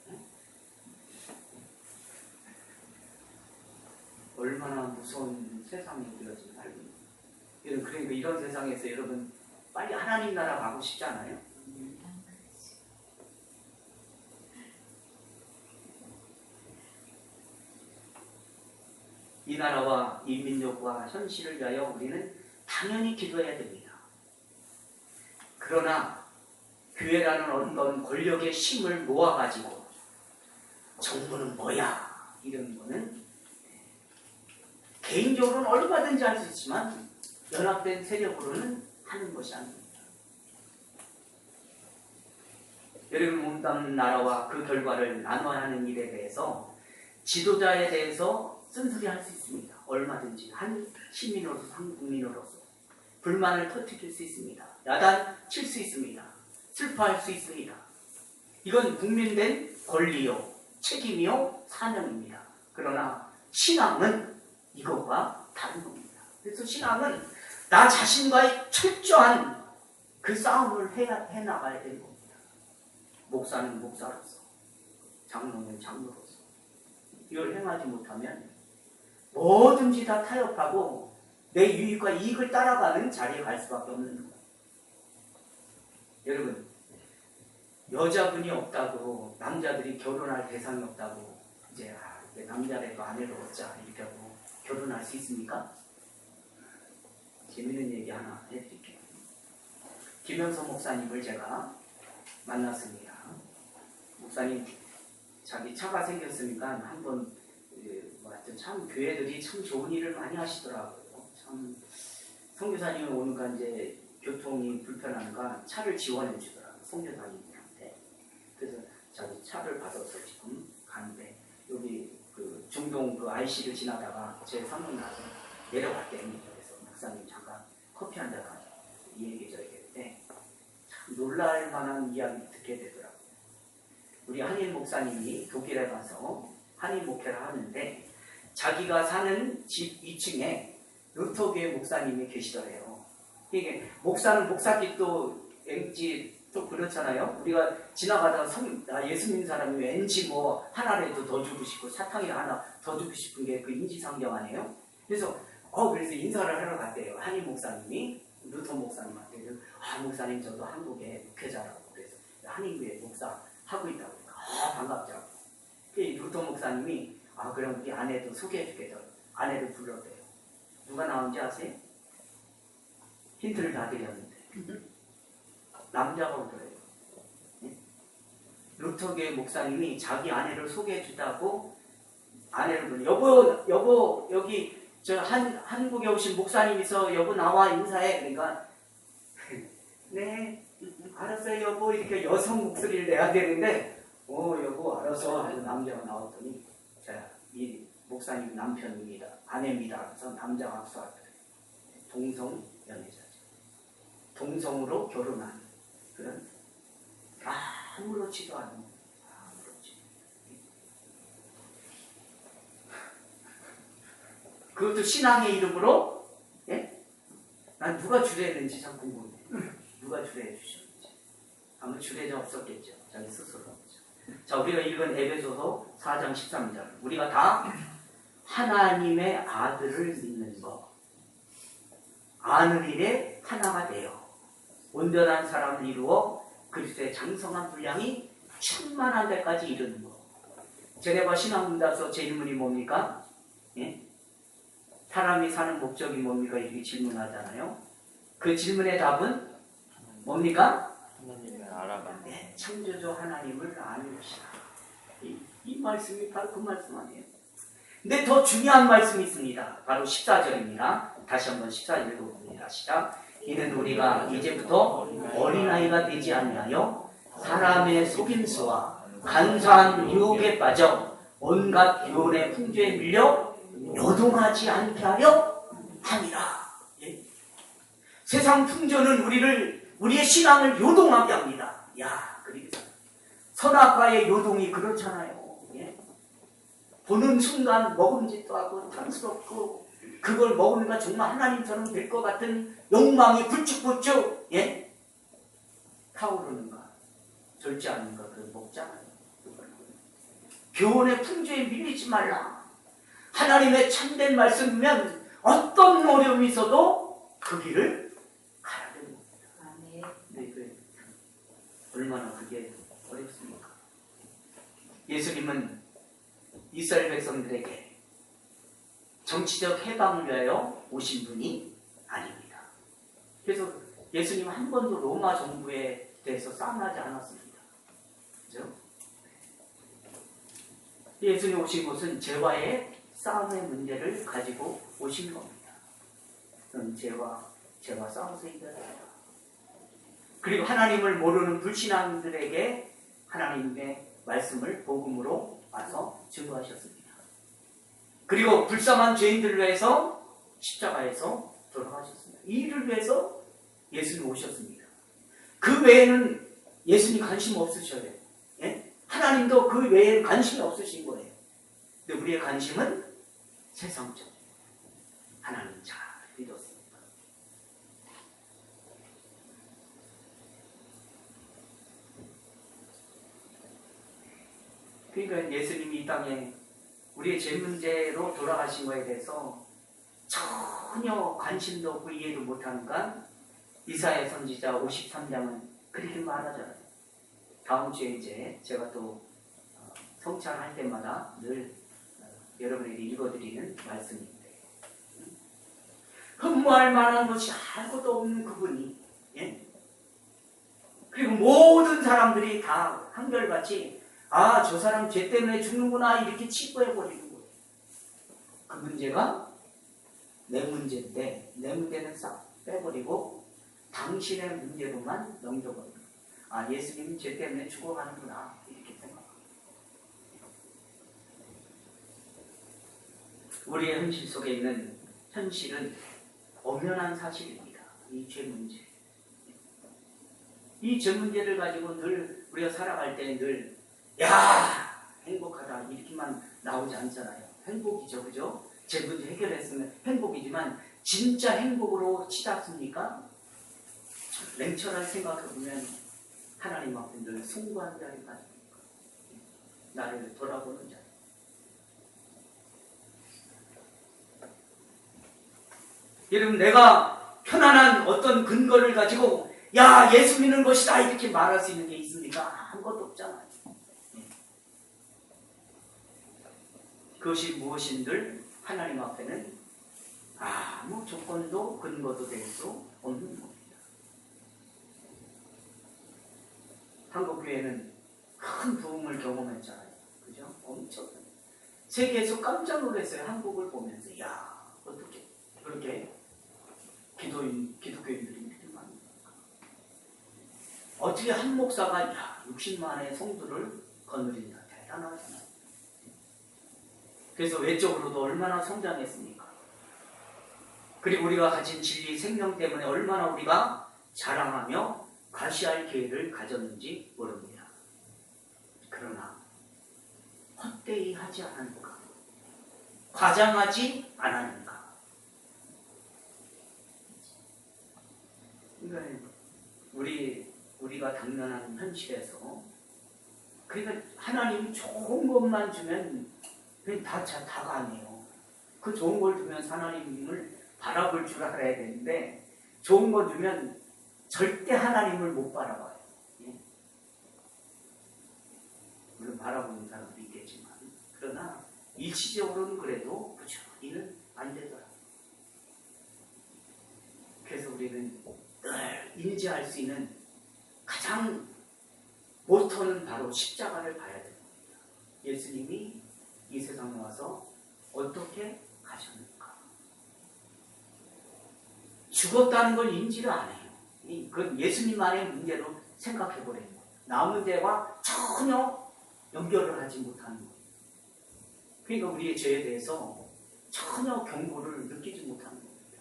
얼마나 무서운 세상이 우리가 지금 알고 있는. 그러니까 이런 세상에서 여러분 빨리 하나님 나라 가고 싶지 않아요? 이 나라와 이 민족과 현실을 위하여 우리는 당연히 기도해야 됩니다. 그러나 교회라는 어떤 권력의 힘을 모아가지고 정부는 뭐야 이런 거는 개인적으로는 얼마든지 할 수 있지만 연합된 세력으로는 하는 것이 아닙니다. 여러분 몸담는 나라와 그 결과를 나눠야 하는 일에 대해서 지도자에 대해서 쓴소리할 수 있습니다. 얼마든지 한 시민으로서 한 국민으로서 불만을 터뜨릴 수 있습니다. 야단 칠 수 있습니다. 슬퍼할 수 있습니다. 이건 국민된 권리요 책임이요 사명입니다. 그러나 신앙은 이것과 다른 겁니다. 그래서 신앙은 나 자신과의 철저한 그 싸움을 해나가야 되는 겁니다. 목사는 목사로서, 장로는 장로로서 이걸 행하지 못하면 뭐든지 다 타협하고 내 유익과 이익을 따라가는 자리에 갈 수밖에 없는 거예요. 여러분, 여자분이 없다고 남자들이 결혼할 대상이 없다고 이제 남자라도 아내를 얻자 이렇게 하고 결혼할 수 있습니까? 재밌는 얘기 하나 해드릴게요. 김영석 목사님을 제가 만났습니다. 목사님 자기 차가 생겼으니까 한번 참 교회들이 참 좋은 일을 많이 하시더라고요. 참 선교사님이 오니까 이제 교통이 불편하니까 차를 지원해 주더라고요. 선교사님한테. 그래서 자기 차를 받아서 지금 가는데 여기 그 중동 그 IC를 지나다가 제 상문나서 내려갔대요. 그래서 목사님 잠깐 커피 한 잔 얘기해줘야 되는데 참 놀랄 만한 이야기 듣게 되더라고요. 우리 한인 목사님이 독일에 가서 한인 목회를 하는데 자기가 사는 집 2층에 루터교회 목사님이 계시더래요. 이게 목사는 목사깃도 왠지 또 그렇잖아요. 우리가 지나가다가 예수 믿는 사람이 왠지 뭐 하나라도 더 주고 싶고 사탕이라 하나 더 주고 싶은 게 그 인지상정 아니에요? 그래서 그래서 인사를 하러 갔대요. 한인 목사님이 루터 목사님한테. 목사님 저도 한국에 목회자라고 그래서 한인교회 목사 하고 있다고 반갑다고. 루터 목사님이 그럼 우리 아내도 소개해 주겠다고 아내를 불렀대요. 누가 나온지 아세요? 힌트를 다 드렸는데 남자가 오더래요. 루터교회 목사님이 자기 아내를 소개해 주다고 아내를 불러. 여보 여기 저 한국에 오신 목사님 있어. 여보 나와 인사해. 그러니까 네 알았어요 여보 이렇게 여성 목소리를 내야 되는데 여보 알았어 하고 남자가 나왔더니 이 목사님 남편입니다. 아내입니다. 그래서 남자가 악수하더래요. 동성 연애자죠. 동성으로 결혼한 그런 아무렇지도 않은 그것도 신앙의 이름으로 난 누가 주례했는지 참 궁금해. 누가 주례해 주셨는지. 아무 주례자 없었겠죠. 자기 스스로. 자, 우리가 읽은 에베소서 4장 13절. 우리가 다 하나님의 아들을 믿는 법. 아는 일에 하나가 되어 온전한 사람을 이루어 그리스도의 장성한 분량이 충만한 데까지 이르는 것. 제네바 신학문답서 질문이 뭡니까? 사람이 사는 목적이 뭡니까? 이렇게 질문하잖아요. 그 질문의 답은 뭡니까? 하나님을 알아가. 창조주 하나님을 아는 것이다. 이 말씀이 바로 그 말씀 아니에요. 근데 더 중요한 말씀이 있습니다. 바로 14절입니다. 다시 한번 14절 읽어봅니다. 시작. 이는 우리가 이제부터 어린아이가 되지 아니하여 사람의 속임수와 간사한 유혹에 빠져 온갖 교훈의 풍조에 밀려 요동하지 않게 하려 함이라. 예? 세상 풍조는 우리의 신앙을 요동하게 합니다. 야, 그러니까 선악과의 요동이 그렇잖아요. 예? 보는 순간 먹음직도 하고 탐스럽고 그걸 먹으니까 정말 하나님처럼 될 것 같은 욕망이 불쭉불쭉 타오르는가 절지 않는가 그걸 먹잖아요. 교훈의 풍조에 밀리지 말라. 하나님의 참된 말씀이면 어떤 어려움이 있어도 그 길을 가야 됩니다. 네, 그래. 얼마나 그게 어렵습니까? 예수님은 이스라엘 백성들에게 정치적 해방을 위하여 오신 분이 아닙니다. 그래서 예수님은 한 번도 로마 정부에 대해서 싸움하지 않았습니다. 그죠? 예수님 오신 것은 죄와의 싸움의 문제를 가지고 오신 겁니다. 죄와 싸워서 이겨야 합니다. 그리고 하나님을 모르는 불신앙들에게 하나님의 말씀을 복음으로 와서 증거하셨습니다. 그리고 불쌍한 죄인들을 위해서 십자가에서 돌아가셨습니다. 이 일을 위해서 예수님 오셨습니다. 그 외에는 예수님 관심 없으셔요. 예? 하나님도 그 외에는 관심이 없으신 거예요. 근데 우리의 관심은 세상적. 하나님 잘 믿었습니다. 그러니까 예수님이 이 땅에 우리의 죄 문제로 돌아가신 것에 대해서 전혀 관심도 없고 이해도 못하니까 이사야 선지자 53장은 그렇게 말하잖아요. 다음 주에 이제 제가 또 성찬할 때마다 늘 여러분에게 읽어드리는 말씀인데 흠모할 만한 것이 아무것도 없는 그분이 그리고 모든 사람들이 다 한결같이 저 사람 죄 때문에 죽는구나 이렇게 치부해버리는 거예요. 그 문제가 내 문제인데 내 문제는 싹 빼버리고 당신의 문제로만 넘겨버립니다. 예수님이 죄 때문에 죽어가는구나 이렇게 생각합니다. 우리의 현실 속에 있는 현실은 엄연한 사실입니다. 이 죄 문제. 이 죄 문제를 가지고 늘 우리가 살아갈 때 늘 행복하다 이렇게만 나오지 않잖아요. 행복이죠, 그죠? 죄 문제 해결했으면 행복이지만 진짜 행복으로 치닫습니까? 냉철하게 생각해보면 하나님 앞에 늘 숭고한 자리가 아닙니까? 나를 돌아보는 자리. 여러분, 내가 편안한 어떤 근거를 가지고 예수 믿는 것이다 이렇게 말할 수 있는 게 있습니까? 아무것도 없잖아요. 그것이 무엇인들 하나님 앞에는 아무 조건도 근거도 될 수 없는 겁니다. 한국교회는 큰 부흥을 경험했잖아요. 그죠? 엄청. 세계에서 깜짝 놀랐어요. 한국을 보면서. 어떻게 그렇게 기독교인들이 이렇게 많은가. 어떻게 한 목사가 60만의 성도를 거느린다. 대단하잖아요. 그래서 외적으로도 얼마나 성장했습니까? 그리고 우리가 가진 진리, 생명 때문에 얼마나 우리가 자랑하며 과시할 기회를 가졌는지 모릅니다. 그러나 헛되이 하지 않았는가? 과장하지 않았는가? 그러니까 우리가 당면한 현실에서 그러니까 하나님이 좋은 것만 주면 그게 다가 아니에요. 그 좋은 걸 주면 하나님을 바라볼 줄 알아야 되는데 좋은 거 주면 절대 하나님을 못 바라봐요. 물론 바라보는 사람도 있겠지만 그러나 일시적으로는 그래도 부지런히는 안 되더라고요. 그래서 우리는 늘 인지할 수 있는 가장 모토는 바로 십자가를 봐야 됩니다. 예수님이 이 세상에 와서 어떻게 가셨는가? 죽었다는 걸 인지를 안 해요. 그건 예수님만의 문제로 생각해버리는 거예요. 나 문제와 전혀 연결을 하지 못하는 거예요. 그러니까 우리의 죄에 대해서 전혀 경고를 느끼지 못하는 겁니다.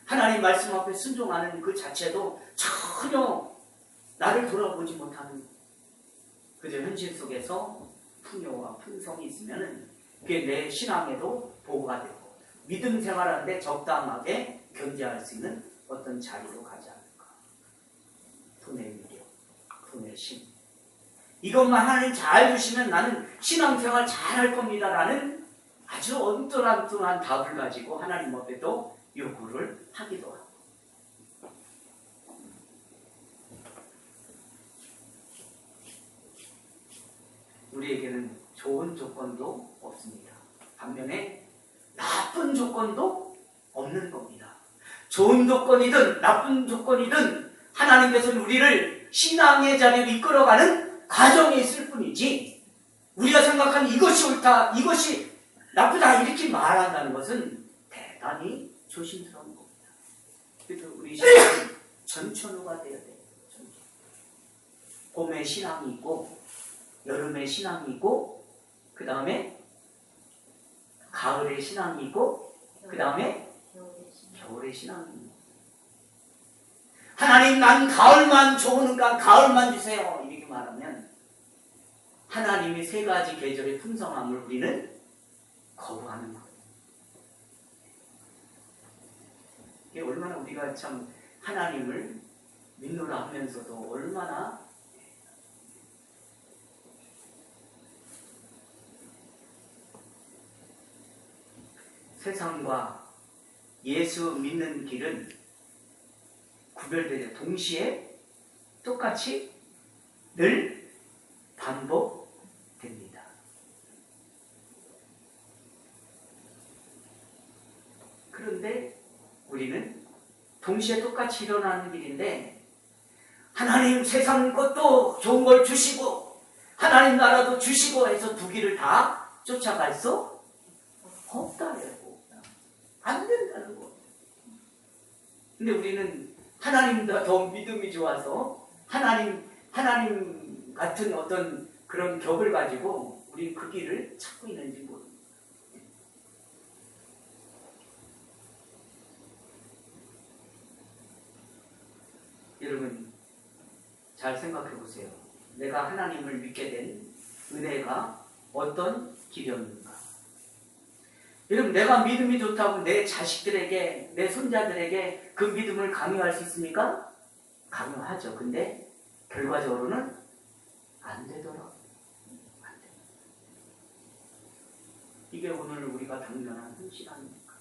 하나님 말씀 앞에 순종하는 그 자체도 전혀 나를 돌아보지 못하는 거예요. 그저 현실 속에서 풍요와 풍성이 있으면 그게 내 신앙에도 보호가 되고 믿음 생활하는데 적당하게 견제할 수 있는 어떤 자리로 가지 않을까. 돈의 위력, 돈의 힘. 이것만 하나님 잘 주시면 나는 신앙생활 잘 할 겁니다. 라는 아주 엉뚱한 답을 가지고 하나님 앞에도 요구를 하기도 하고. 우리에게는 좋은 조건도 없습니다. 반면에 나쁜 조건도 없는 겁니다. 좋은 조건이든 나쁜 조건이든 하나님께서는 우리를 신앙의 자리로 이끌어가는 과정에 있을 뿐이지 우리가 생각하는 이것이 옳다, 이것이 나쁘다 이렇게 말한다는 것은 대단히 조심스러운 겁니다. 그래서 우리 신앙은 전천후가 되어야 돼요. 봄에 신앙이 있고 여름에 신앙이 있고 그 다음에 가을에 신앙이 있고 그 다음에 겨울에 신앙이 있고 하나님 난 가을만 좋으니까 가을만 주세요 이렇게 말하면 하나님의 세 가지 계절의 풍성함을 우리는 거부하는 거예요. 이게 얼마나 우리가 참 하나님을 믿노라 하면서도 얼마나 세상과 예수 믿는 길은 구별되죠. 동시에 똑같이 늘 반복됩니다. 그런데 우리는 동시에 똑같이 일어나는 길인데 하나님 세상 것도 좋은 걸 주시고 하나님 나라도 주시고 해서 두 길을 다 쫓아갈 수 없다요. 안 된다는 거. 근데 우리는 하나님보다 더 믿음이 좋아서 하나님 같은 어떤 그런 격을 가지고 우리 그 길을 찾고 있는지 모릅니다. 여러분 잘 생각해 보세요. 내가 하나님을 믿게 된 은혜가 어떤 길이었는가? 여러분 내가 믿음이 좋다고 내 자식들에게 내 손자들에게 그 믿음을 강요할 수 있습니까? 강요하죠. 근데 결과적으로는 안 되더라고요. 안 돼. 이게 오늘 우리가 당면한 신앙입니까?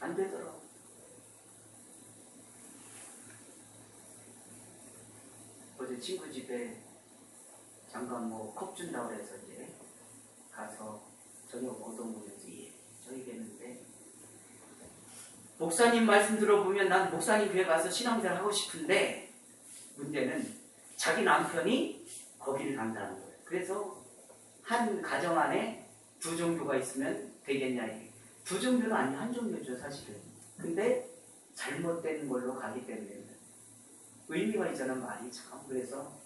안 되더라고요. 어제 친구 집에 잠깐 컵 준다고 그래서 이제 가서 저녁 얻어먹으면서 저 얘기했는데 목사님 말씀 들어보면 난 목사님 교회 가서 신앙생활 하고 싶은데 문제는 자기 남편이 거기를 간다는 거예요. 그래서 한 가정 안에 두 종교가 있으면 되겠냐 이게. 두 종교는 아니 한 종교죠 사실은. 근데 잘못된 걸로 가기 때문에 의미가 있잖아 말이 참. 그래서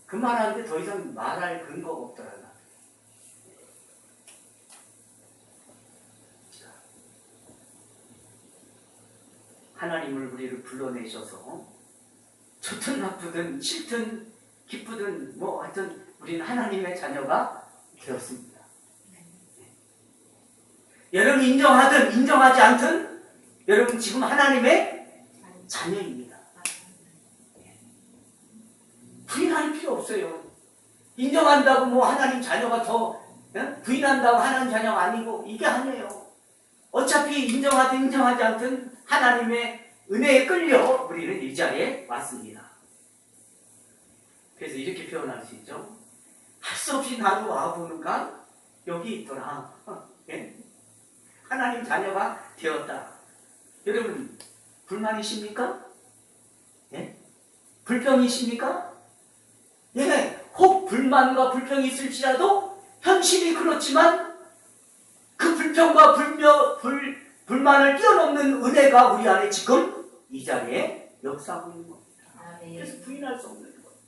그 말하는데 더 이상 말할 근거가 없더라고요. 하나님을 우리를 불러내셔서 좋든 나쁘든 싫든 기쁘든 하여튼 우리는 하나님의 자녀가 되었습니다. 여러분 인정하든 인정하지 않든 여러분 지금 하나님의 자녀입니다. 부인할 필요 없어요. 인정한다고 하나님 자녀가 더 부인한다고 하나님 자녀가 아니고 이게 아니에요. 어차피 인정하든 인정하지 않든 하나님의 은혜에 끌려 우리는 이 자리에 왔습니다. 그래서 이렇게 표현할 수 있죠. 할 수 없이 나도 와보니까 여기 있더라. 하나님 자녀가 되었다. 여러분 불만이십니까? 불평이십니까? 혹 불만과 불평이 있을지라도 현실이 그렇지만 그 불평과 불만을 뛰어넘는 은혜가 우리 안에 지금 이 자리에 역사하고 있는 겁니다. 그래서 부인할 수 없는 거예요.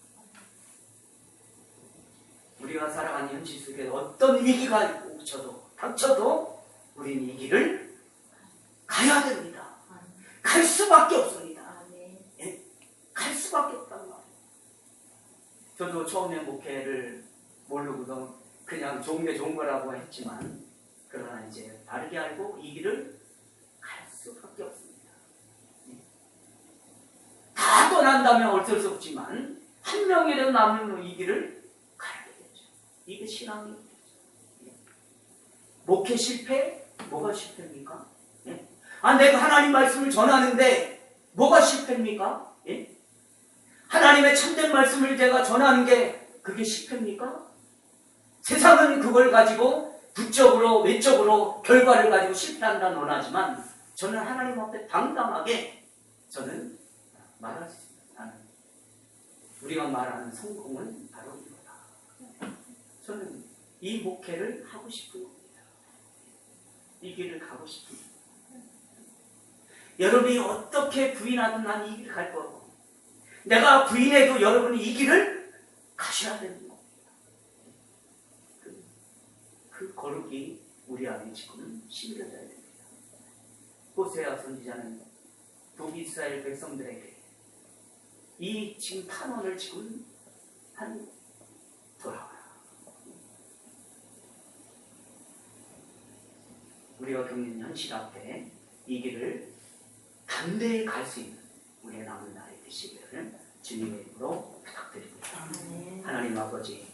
우리가 살아가는 현실 속에 어떤 위기가 닥쳐도 우리는 이 길을 가야 됩니다. 갈 수밖에 없습니다. 예? 갈 수밖에 없단 말이에요. 저도 처음에 목회를 모르고도 그냥 좋은 게 좋은 거라고 했지만, 그러나 이제 바르게 알고 이 길을 갈 수밖에 없습니다. 다 떠난다면 어쩔 수 없지만 한 명이라도 남으면 이 길을 가야 되겠죠. 이게 신앙이죠. 목회 실패? 뭐가 실패입니까? 예? 내가 하나님 말씀을 전하는데 뭐가 실패입니까? 예? 하나님의 참된 말씀을 제가 전하는 게 그게 실패입니까? 세상은 그걸 가지고 부적으로 외적으로 결과를 가지고 실패한다 논하지만, 저는 하나님 앞에 당당하게 저는 말할 수 있습니다. 우리가 말하는 성공은 바로 이거다. 저는 이 목회를 하고 싶은 겁니다. 이 길을 가고 싶습니다. 여러분이 어떻게 부인하든 난 이 길을 갈 거고, 내가 부인해도 여러분이 이 길을 가셔야 되는 겁니다. 그 거룩이 우리 안에 지금 심겨져야 됩니다. 호세아 선지자는 북이스라엘 백성들에게 이 지금 탄원을 지금 돌아와라. 우리가 겪는 현실 앞에 이 길을 담대히 갈 수 있는 우리의 남은 날이 되시기를 주님의 이름으로 부탁드립니다. 하나님 아버지,